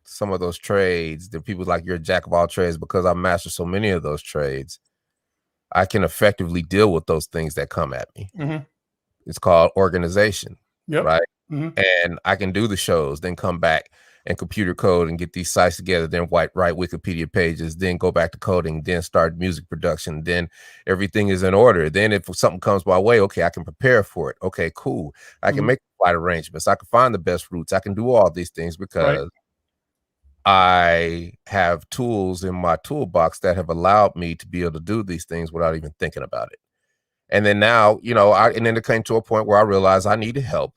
some of those trades, the people like, you're a jack of all trades, because I've mastered so many of those trades, I can effectively deal with those things that come at me. It's called organization, right? And I can do the shows, then come back and computer code and get these sites together, then write Wikipedia pages, then go back to coding, then start music production, then everything is in order. Then if something comes my way, okay, I can prepare for it. Okay, cool. I can make flight arrangements. I can find the best routes. I can do all these things because I have tools in my toolbox that have allowed me to be able to do these things without even thinking about it. And then now, and then it came to a point where I realized I needed help.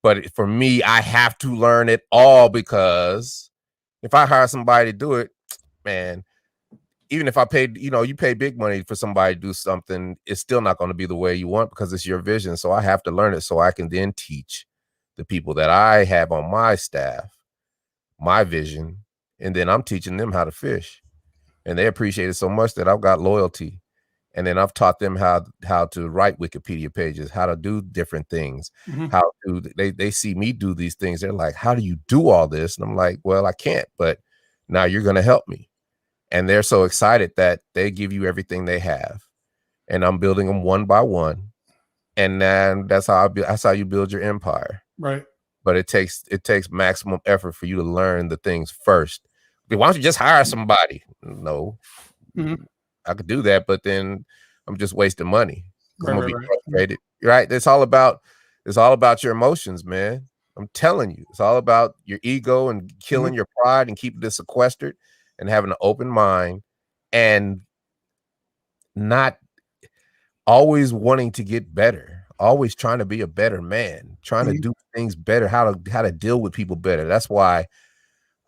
But for me, I have to learn it all, because if I hire somebody to do it, man, even if I paid, you pay big money for somebody to do something, it's still not going to be the way you want, because it's your vision. So I have to learn it so I can then teach the people that I have on my staff my vision, and then I'm teaching them how to fish. And they appreciate it so much that I've got loyalty. And then I've taught them how to write Wikipedia pages, how to do different things, they see me do these things. They're like, how do you do all this? And I'm like, well, I can't, but now you're going to help me. And they're so excited that they give you everything they have. And I'm building them one by one. And then that's how you build your empire. Right. But it takes maximum effort for you to learn the things first. Why don't you just hire somebody? No. I could do that, but then I'm just wasting money. I'm gonna be frustrated. Right? It's all about your emotions, man. I'm telling you, it's all about your ego and killing your pride and keeping it sequestered and having an open mind and not always wanting to get better, always trying to be a better man, trying to do things better, how to deal with people better. That's why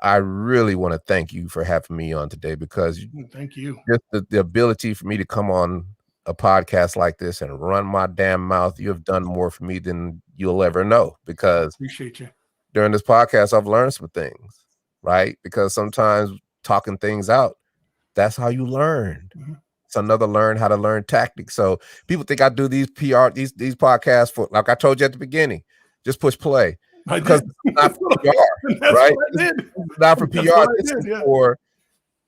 I really want to thank you for having me on today, because thank you. Just the ability for me to come on a podcast like this and run my damn mouth. You have done more for me than you'll ever know, because appreciate you. During this podcast, I've learned some things, right? Because sometimes talking things out, that's how you learn. It's another learn how to learn tactics. So people think I do these PR, these podcasts for, like I told you at the beginning, just push play. Because it's not for PR, right? It's not for PR.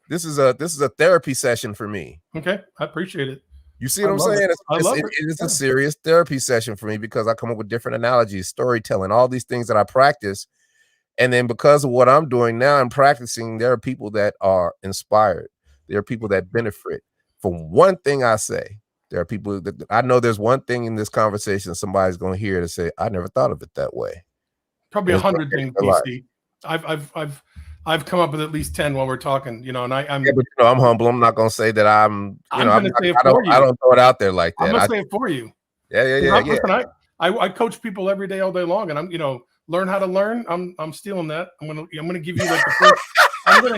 This is a therapy session for me. Okay, I appreciate it. You see what I'm saying? It's a serious therapy session for me, because I come up with different analogies, storytelling, all these things that I practice. And then because of what I'm doing now and practicing, there are people that are inspired. There are people that benefit from one thing I say. There are people that I know there's one thing in this conversation somebody's going to hear to say, I never thought of it that way. Probably 100 things, DC. I've come up with at least 10 while we're talking, you know, and I'm yeah, but you know, I'm humble. I'm not gonna say that I'm going to say it for you. I don't throw it out there like that. I'm going to say it for you. Yeah. Listen, I coach people every day, all day long, and I'm, you know, learn how to learn. I'm stealing that. I'm gonna give you like the first.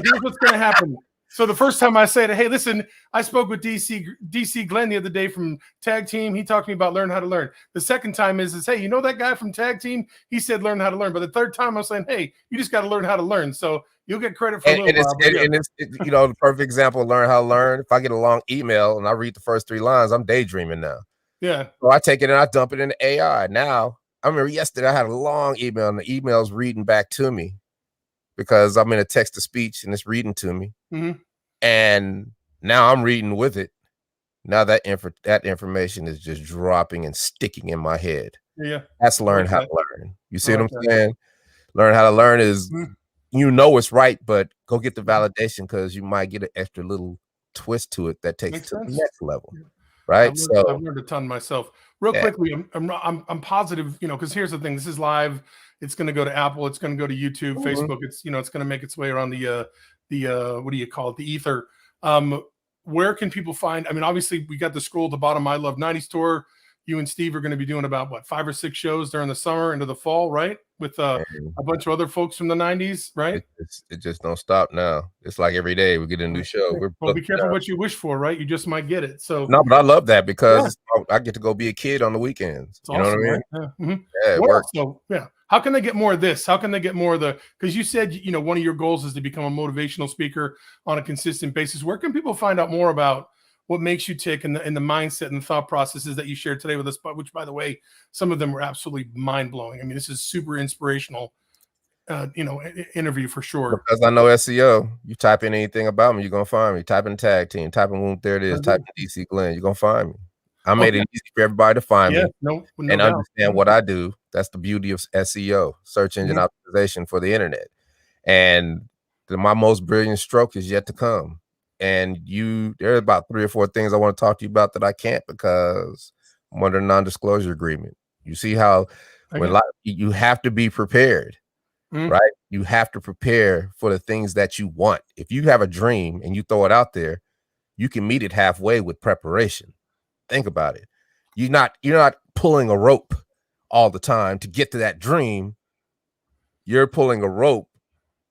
Here's what's gonna happen. So the first time I say to, hey, listen, I spoke with DC Glenn the other day from Tag Team. He talked to me about learn how to learn. The second time is hey, you know that guy from Tag Team? He said learn how to learn. But the third time I'm saying, hey, you just got to learn how to learn. So you'll get credit for a little while. It's you know, the perfect example of learn how to learn. If I get a long email and I read the first 3 lines, I'm daydreaming now. Yeah. So I take it and I dump it into AI. Now, I remember yesterday I had a long email and the email's reading back to me because I'm in a text to speech and it's reading to me. Mm-hmm. And now I'm reading with it. Now that information is just dropping and sticking in my head. Yeah. That's learn how to learn. You see what I'm saying? Learn how to learn is, you know, it's right, but go get the validation because you might get an extra little twist to it that takes it to the next level. Right. I've learned a ton myself. Real quickly, I'm positive, you know, because here's the thing. This is live. It's going to go to Apple. It's going to go to YouTube, Facebook. It's, you know, it's going to make its way around the what do you call it? The ether. Where can people find? I mean, obviously, we got the scroll at the bottom. I Love 90s tour. You and Steve are going to be doing about what 5 or 6 shows during the summer into the fall, right? With a bunch of other folks from the 90s, right? It just don't stop now. It's like every day we get a new show. Well, be careful what you wish for, right? You just might get it. So no, but I love that because I get to go be a kid on the weekends. It's awesome, know what I mean? Right? Yeah. Mm-hmm. Yeah, it works. So how can they get more of this? How can they get more of because you said, you know, one of your goals is to become a motivational speaker on a consistent basis. Where can people find out more about what makes you tick and the mindset and the thought processes that you shared today with us, which, by the way, some of them were absolutely mind-blowing. I mean, this is super inspirational, you know, interview for sure. Because I know SEO. You type in anything about me, you're going to find me. Type in Tag Team, type in Whoomp, there it is. Type in DC Glenn, you're going to find me. I made it easy for everybody to find me and understand what I do. That's the beauty of SEO, search engine optimization for the internet. And my most brilliant stroke is yet to come. And there are about 3 or 4 things I want to talk to you about that I can't because I'm under a non-disclosure agreement. You see how you have to be prepared, right? You have to prepare for the things that you want. If you have a dream and you throw it out there, you can meet it halfway with preparation. Think about it. You're not pulling a rope all the time to get to that dream. You're pulling a rope.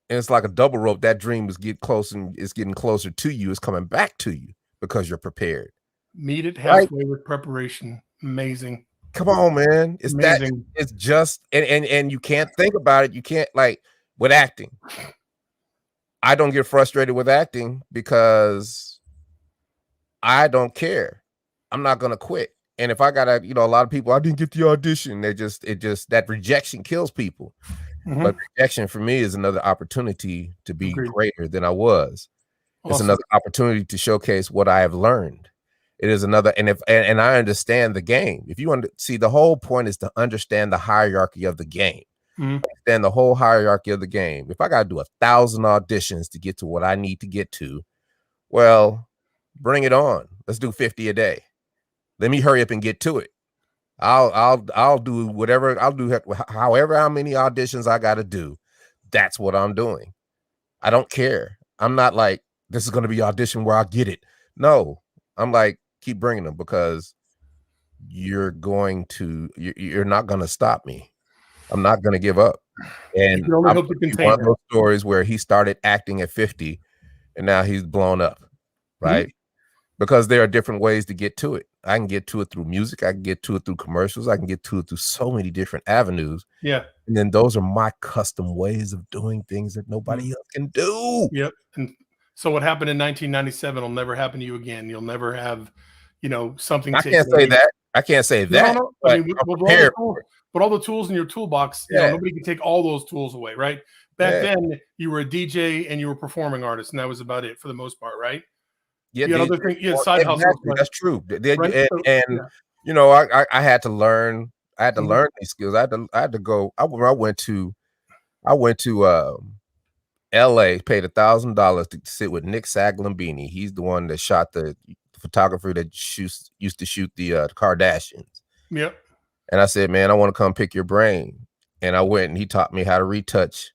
And it's like a double rope. That dream is getting closer to you. It's coming back to you because you're prepared. Meet it halfway with preparation. Amazing. Come on, man. It's amazing. It's just and you can't think about it. You can't, like with acting. I don't get frustrated with acting because I don't care. I'm not gonna quit. And if I gotta, you know, a lot of people, I didn't get the audition. That rejection kills people. But rejection for me is another opportunity to be greater than I was. It's another opportunity to showcase what I have learned. It is another, and I understand the game. If you see, the whole point is to understand the hierarchy of the game. Understand the whole hierarchy of the game. If I got to do 1,000 auditions to get to what I need to get to, well, bring it on. Let's do 50 a day. Let me hurry up and get to it. I'll do whatever. I'll do however how many auditions I got to do. That's what I'm doing. I don't care. I'm not like, this is going to be audition where I get it. No, I'm like, keep bringing them because you're not going to stop me. I'm not going to give up. And one of those stories where he started acting at 50 and now he's blown up, right? Because there are different ways to get to it. I can get to it through music. I can get to it through commercials. I can get to it through so many different avenues. Yeah. And then those are my custom ways of doing things that nobody else can do. Yep. And so what happened in 1997 will never happen to you again. You'll never have, you know, something. I can't say that. I can't say that. No. I mean, but all the tools in your toolbox, you know, nobody can take all those tools away, right? Back then, you were a DJ and you were a performing artist, and that was about it for the most part, right? Yeah, side hustles. That's true. And you know, I had to learn. I had to learn these skills. I had to go. I went to LA, paid $1,000 to sit with Nick Saglambini. He's the one that shot the photographer that used to shoot the Kardashians. Yep. And I said, man, I want to come pick your brain. And I went and he taught me how to retouch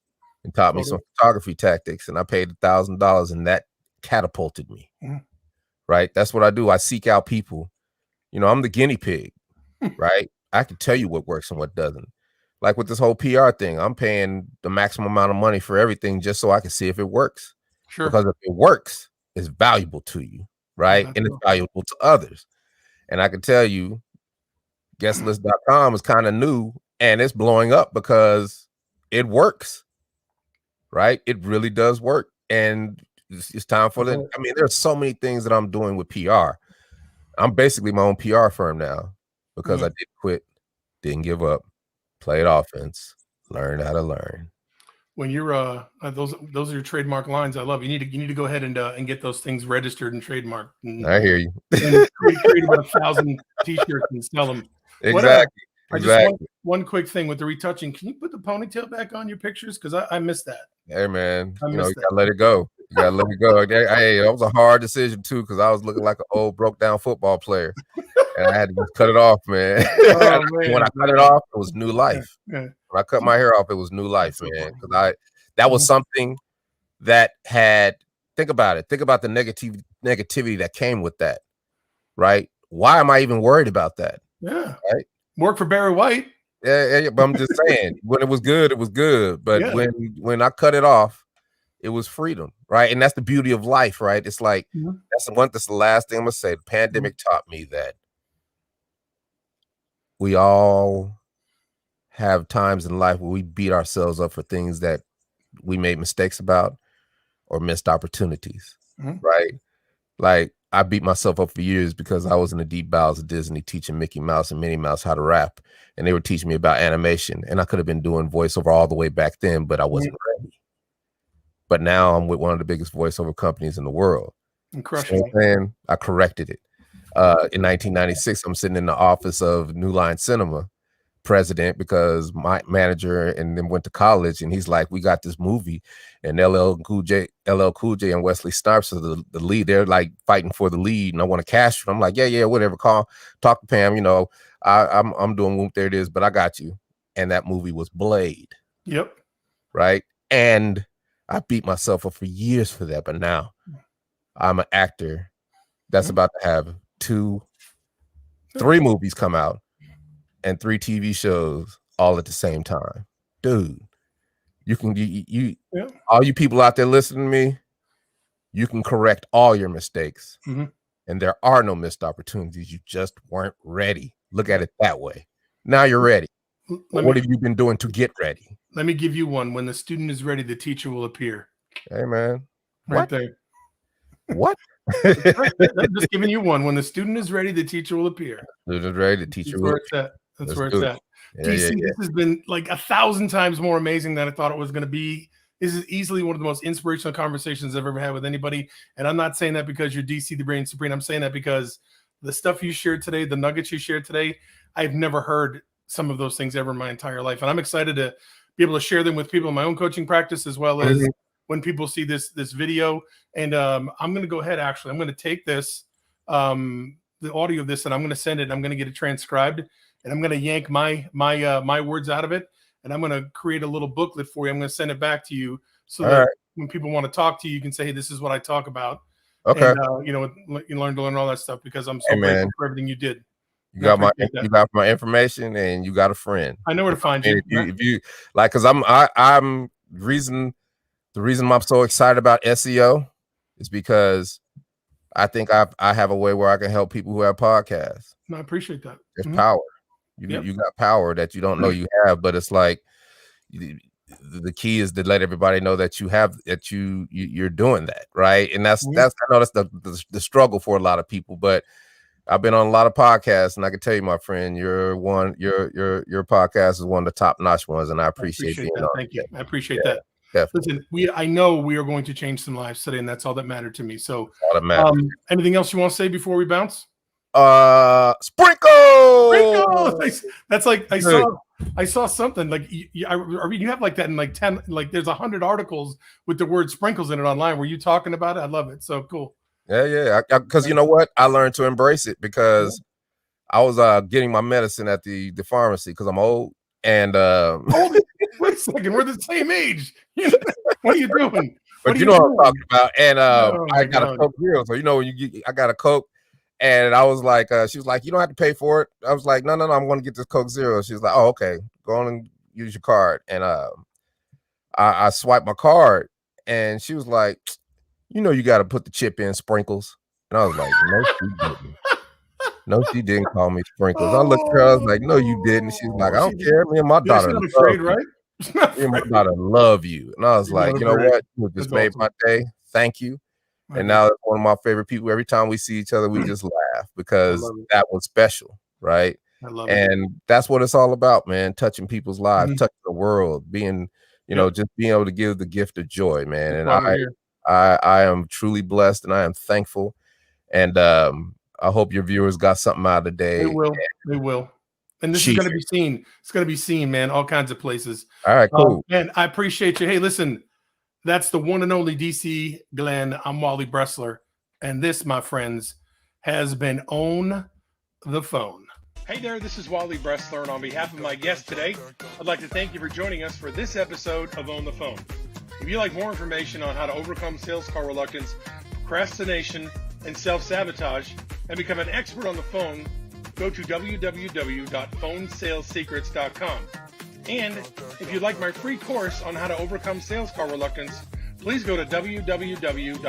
and taught me some photography tactics, and I paid $1,000, and that catapulted me. Right? That's what I do. I seek out people. You know, I'm the guinea pig, right? I can tell you what works and what doesn't. Like with this whole PR thing, I'm paying the maximum amount of money for everything just so I can see if it works. Sure. Because if it works, it's valuable to you, right? And it's valuable to others. And I can tell you, guestlist.com is kind of new and it's blowing up because it works, right? It really does work. And it's time for it. I mean, there's so many things that I'm doing with PR. I'm basically my own PR firm now because I didn't quit, didn't give up, played offense, learned how to learn. When you're those are your trademark lines. I love it. You need to go ahead and get those things registered and trademarked. And, I hear you. And create about 1,000 t-shirts and sell them. Exactly. Just one quick thing with the retouching. Can you put the ponytail back on your pictures? Because I missed that. Hey man, you gotta let it go. You gotta let it go. Hey, that was a hard decision too, because I was looking like an old broke down football player. And I had to just cut it off, man. When I cut it off, it was new life. When I cut my hair off, it was new life, man. Because that was something that had, think about it. Think about the negativity that came with that, right? Why am I even worried about that? Yeah. Right? Work for Barry White. Yeah, but I'm just saying, when it was good, it was good. But when I cut it off, it was freedom, right? And that's the beauty of life, right? It's like, that's the last thing I'm gonna say. The pandemic taught me that we all have times in life where we beat ourselves up for things that we made mistakes about or missed opportunities, right? Like I beat myself up for years because I was in the deep bowels of Disney teaching Mickey Mouse and Minnie Mouse how to rap. And they were teaching me about animation. And I could have been doing voiceover all the way back then, but I wasn't ready. But now I'm with one of the biggest voiceover companies in the world. And I corrected it. In 1996, I'm sitting in the office of New Line Cinema president because my manager and then went to college, and he's like, we got this movie and LL Cool J and Wesley Snipes are the lead. They're like fighting for the lead, and I want to cast you. I'm like, yeah, whatever. Talk to Pam. You know, I'm doing Whoomp. There it is, but I got you. And that movie was Blade. Yep. Right. And I beat myself up for years for that, but now I'm an actor that's about to have 3 movies come out and 3 TV shows all at the same time. Dude, you can all you people out there listening to me, you can correct all your mistakes. And there are no missed opportunities. You just weren't ready. Look at it that way. Now you're ready. What have you been doing to get ready? Let me give you one. When the student is ready, the teacher will appear. Hey man. Right there. What? I'm just giving you one. When the student is ready, the teacher will appear. Student is ready, the teacher will. That's where it's at. DC, this has been like 1,000 times more amazing than I thought it was going to be. This is easily one of the most inspirational conversations I've ever had with anybody. And I'm not saying that because you're DC, the Brain Supreme. I'm saying that because the stuff you shared today, the nuggets you shared today, I've never heard some of those things ever in my entire life. And I'm excited to be able to share them with people in my own coaching practice, as well as when people see this video. And I'm going to go ahead, actually, I'm going to take this, the audio of this, and I'm going to send it, and I'm going to get it transcribed, and I'm going to yank my words out of it. And I'm going to create a little booklet for you. I'm going to send it back to you so that when people want to talk to you, you can say, hey, this is what I talk about. Okay. And, you learn all that stuff, because I'm so grateful for everything you did. You got my information, and you got a friend. I know where to find you. If you like, because the reason I'm so excited about SEO is because I think I have a way where I can help people who have podcasts. No, I appreciate that. There's power. You got power that you don't know you have, but it's like the key is to let everybody know that you're doing that, right? And that's I know that's the struggle for a lot of people, but I've been on a lot of podcasts, and I can tell you, my friend, your podcast is one of the top-notch ones, and I appreciate being on. Thank you. I appreciate that. Definitely. Listen, I know we are going to change some lives today, and that's all that mattered to me. So, anything else you want to say before we bounce? Sprinkles. That's like I saw something like you have like that in like 10, like there's 100 articles with the word sprinkles in it online. Were you talking about it? I love it. So cool. Yeah. Because you know what? I learned to embrace it because I was getting my medicine at the pharmacy because I'm old. And Wait a second, we're the same age. What are you doing? But you know what I'm talking about. And I got a Coke Zero. So when I got a Coke, and I was like, she was like, you don't have to pay for it. I was like, no, I'm going to get this Coke Zero. She was like, oh, okay, go on and use your card. And I swiped my card, and she was like, you got to put the chip in, Sprinkles. And I was like, no, she didn't. No, she didn't call me Sprinkles. I looked at her, I was like, no, you didn't. She's like, I don't care. Me and my daughter love afraid, right? Me and my daughter love you. And I was like, you know what? You just made my day. Thank you. And now it's one of my favorite people. Every time we see each other, we just laugh because that was special, right? I love and that's what it's all about, man. Touching people's lives, touching the world, being, just being able to give the gift of joy, man. And I am truly blessed, and I am thankful. And I hope your viewers got something out of the day. They will. And this is going to be seen. It's going to be seen, man, all kinds of places. All right, cool. And I appreciate you. Hey, listen, that's the one and only DC Glenn. I'm Wally Bressler. And this, my friends, has been On the Phone. Hey there, this is Wally Bressler. And on behalf of my guest today, I'd like to thank you for joining us for this episode of On the Phone. If you'd like more information on how to overcome sales call reluctance, procrastination, and self-sabotage, and become an expert on the phone, go to www.phonesalessecrets.com. And if you'd like my free course on how to overcome sales call reluctance, please go to www